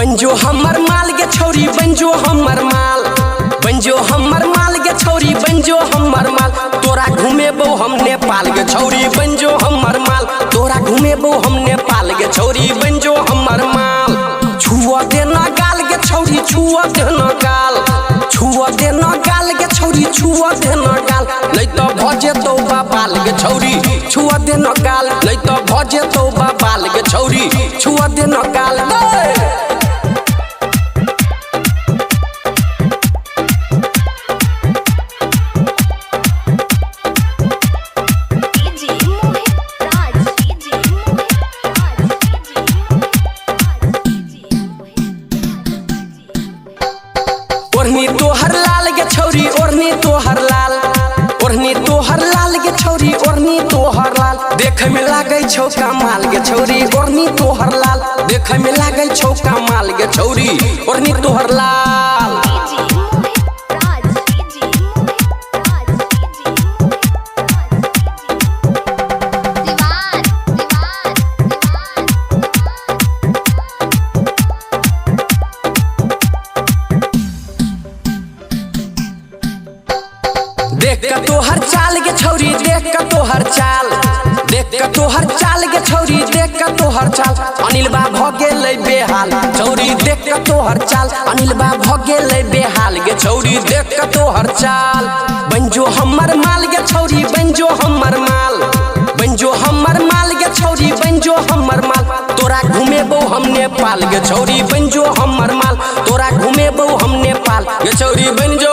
बनजो हमर माल गे छौरी बनजो हमर माल, बनजो हमर माल गे छौरी बनजो हमर माल, तोरा घुमेबो हम नेपाल गे छौरी बनजो हमर माल, तोरा घुमेबो हम नेपाल गे छौरी बनजो हमर माल। छुआ देना गाल गे छौरी छुआ देना गाल, छुआ देना गाल गे छौरी छुआ देना गाल, नहीं तो भजे तो बाल गे छौरी छुआ देना गाल, नहीं तो भजे तो बाल गे छौरी छुआ देना गाल। ओढ़नी तोहर लाल गे छौरी ओढ़नी तोहर लाल, ओढ़नी तोहर लाल गे छौरी ओढ़नी तोहर लाल, देखे में लागे छौ कमाल गे छौरी ओढ़नी तोहर लाल, देखे में लागे छौ कमाल गे छौरी ओढ़नी तोहर लाल। देख का तोहर चाल गे छौरी देख का तोहर चाल, देख का तोहर चाल गे छौरी देख का तोहर चाल, अनिल बा भ गेलै बेहाल छौरी देख का तोहर चाल, अनिल बा भ गेलै बेहाल गे छौरी देख का तोहर चाल। बनजो हमर माल गे छौरी बनजो हमर माल, बनजो हमर माल गे छौरी बनजो हमर माल, तोरा घुमेबो हम नेपाल गे छौरी बनजो हमर माल, तोरा घुमेबो हम नेपाल गे छौरी बनजो